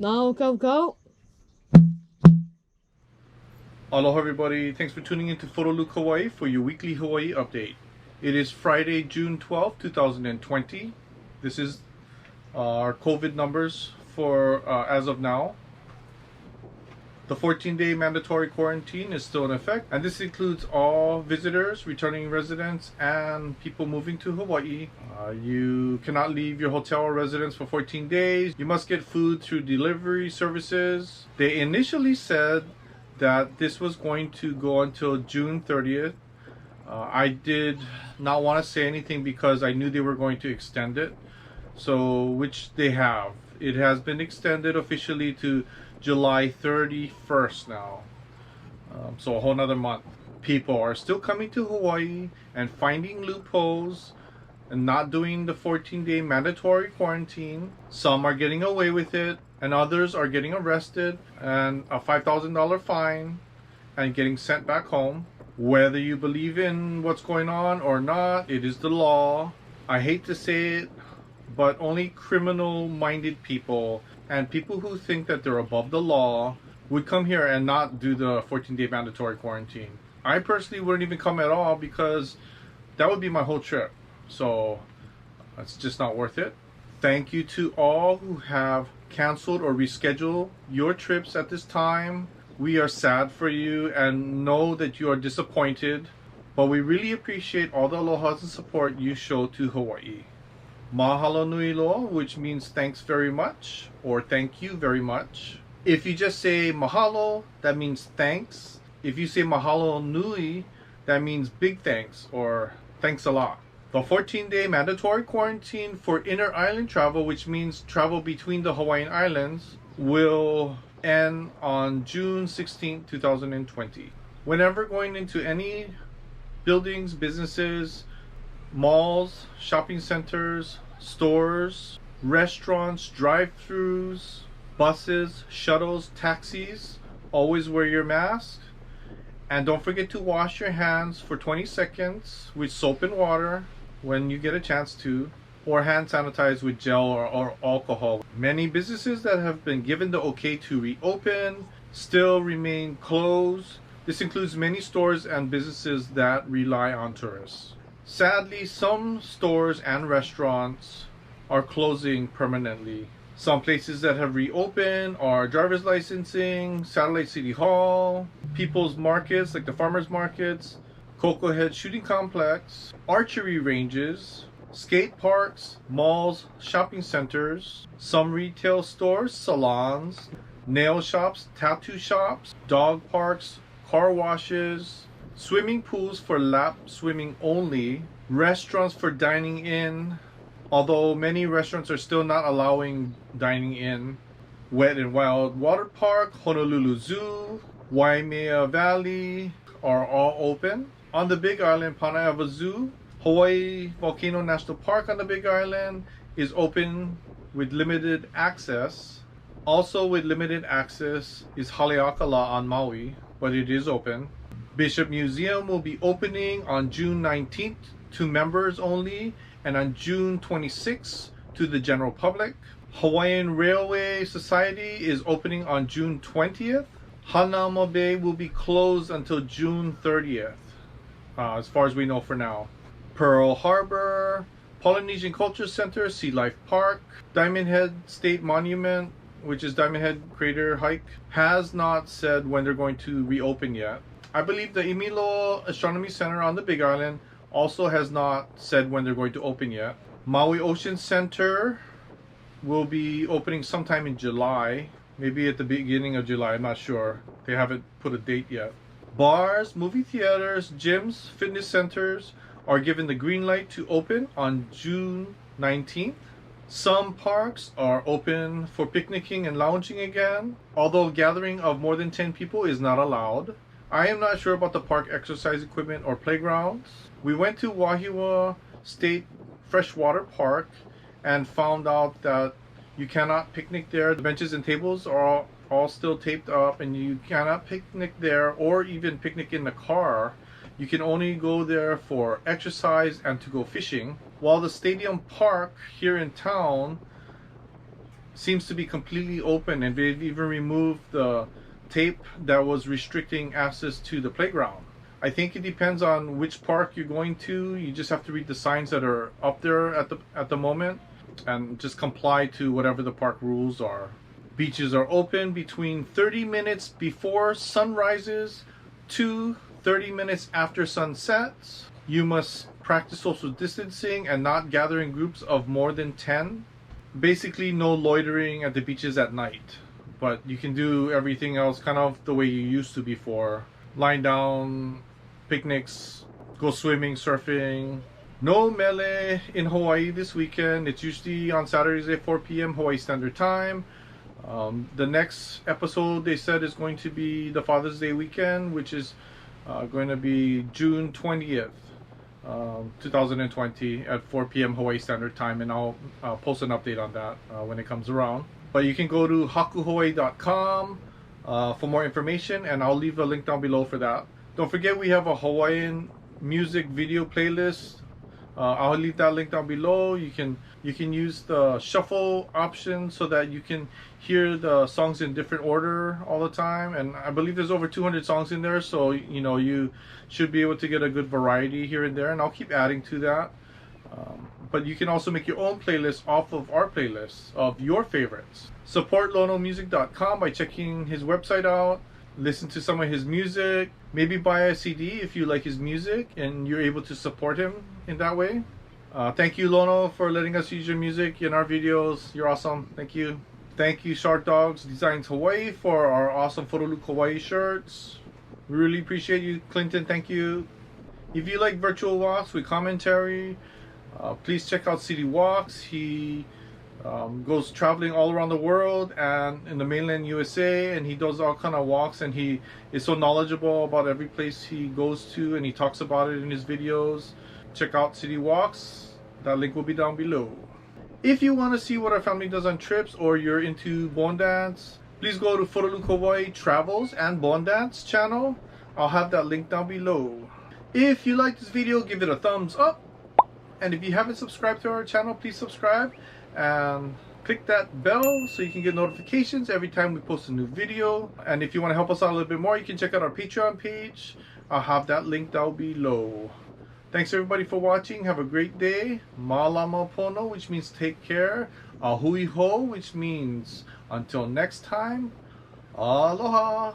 Now go. Aloha everybody, thanks for tuning in to Photoluke Hawaii for your weekly Hawaii update. It is Friday, June 12th, 2020. This is our COVID numbers for as of now. The 14-day mandatory quarantine is still in effect, and this includes all visitors, returning residents, and people moving to Hawaii. You cannot leave your hotel or residence for 14 days. You must get food through delivery services. They initially said that this was going to go until June 30th. I did not want to say anything because I knew they were going to extend it. So, which they have. It has been extended officially to July 31st now. So a whole nother month. People are still coming to Hawaii and finding loopholes and not doing the 14-day mandatory quarantine. Some are getting away with it, and others are getting arrested and a $5,000 fine and getting sent back home. Whether you believe in what's going on or not, it is the law. I hate to say it, but only criminal-minded people and people who think that they're above the law would come here and not do the 14-day mandatory quarantine. I personally wouldn't even come at all because that would be my whole trip. So it's just not worth it. Thank you to all who have canceled or rescheduled your trips at this time. We are sad for you and know that you are disappointed, but we really appreciate all the alohas and support you show to Hawaii. Mahalo nui loa, which means thanks very much or thank you very much. If you just say mahalo, that means thanks. If you say mahalo nui, that means big thanks or thanks a lot. The 14-day mandatory quarantine for inner island travel, which means travel between the Hawaiian Islands, will end on June 16, 2020. Whenever going into any buildings, businesses, malls, shopping centers, stores, restaurants, drive-thrus, buses, shuttles, taxis, always wear your mask. And don't forget to wash your hands for 20 seconds with soap and water when you get a chance to, or hand sanitize with gel or alcohol. Many businesses that have been given the okay to reopen still remain closed. This includes many stores and businesses that rely on tourists. Sadly, some stores and restaurants are closing permanently. Some places that have reopened are driver's licensing, Satellite City Hall, people's markets like the farmers markets, Cocoa Head Shooting Complex, archery ranges, skate parks, malls, shopping centers, some retail stores, salons, nail shops, tattoo shops, dog parks, car washes, swimming pools for lap swimming only, restaurants for dining in, although many restaurants are still not allowing dining in, Wet and Wild Water Park, Honolulu Zoo, Waimea Valley are all open. On the Big Island, Panaiava Zoo, Hawaii Volcano National Park on the Big Island is open with limited access. Also with limited access is Haleakala on Maui, but it is open. Bishop Museum will be opening on June 19th to members only and on June 26th to the general public. Hawaiian Railway Society is opening on June 20th. Hanauma Bay will be closed until June 30th, as far as we know for now. Pearl Harbor, Polynesian Culture Center, Sea Life Park, Diamond Head State Monument, which is Diamond Head Crater Hike, has not said when they're going to reopen yet. I believe the Imilo Astronomy Center on the Big Island also has not said when they're going to open yet. Maui Ocean Center will be opening sometime in July, maybe at the beginning of July, I'm not sure. They haven't put a date yet. Bars, movie theaters, gyms, fitness centers are given the green light to open on June 19th. Some parks are open for picnicking and lounging again, although gathering of more than 10 people is not allowed. I am not sure about the park exercise equipment or playgrounds. We went to Wahiawa State Freshwater Park and found out that you cannot picnic there. The benches and tables are all still taped up and you cannot picnic there or even picnic in the car. You can only go there for exercise and to go fishing. While the stadium park here in town seems to be completely open, and they've even removed the tape that was restricting access to the playground. I think it depends on which park you're going to. You just have to read the signs that are up there at the moment and just comply to whatever the park rules are. Beaches are open between 30 minutes before sun rises to 30 minutes after sun sets. You must practice social distancing and not gather in groups of more than 10. Basically, no loitering at the beaches at night. But you can do everything else kind of the way you used to before. Lying down, picnics, go swimming, surfing. No mele in Hawaii this weekend. It's usually on Saturdays at 4 p.m. Hawaii Standard Time. The next episode they said is going to be the Father's Day weekend, which is going to be June 20th, 2020 at 4 p.m. Hawaii Standard Time, and I'll post an update on that when it comes around. But you can go to hakuhawaii.com for more information, and I'll leave a link down below for that. Don't forget we have a Hawaiian music video playlist. I'll leave that link down below. You can use the shuffle option so that you can hear the songs in different order all the time, and I believe there's over 200 songs in there, so you know you should be able to get a good variety here and there, and I'll keep adding to that. But you can also make your own playlist off of our playlists of your favorites. Support lonomusic.com by checking his website out. Listen to some of his music, maybe buy a CD if you like his music and you're able to support him in that way. Thank you, Lono, for letting us use your music in our videos. You're awesome. Thank you. Thank you, Shark Dogs Designs Hawaii, for our awesome Photo Look Hawaii shirts. We really appreciate you, Clinton. Thank you. If you like virtual walks with commentary, please check out City Walks. He goes traveling all around the world and in the mainland USA, and he does all kind of walks, and he is so knowledgeable about every place he goes to, and he talks about it in his videos. Check out City Walks. That link will be down below. If you want to see what our family does on trips, or you're into Bon Dance, please go to Photo Look Hawaii Travels and Bon Dance channel. I'll have that link down below. If you like this video, give it a thumbs up. And if you haven't subscribed to our channel, please subscribe and click that bell so you can get notifications every time we post a new video. And if you want to help us out a little bit more, you can check out our Patreon page. I'll have that link down below. Thanks everybody for watching. Have a great day. Malama pono, which means take care. Ahui ho, which means until next time. Aloha.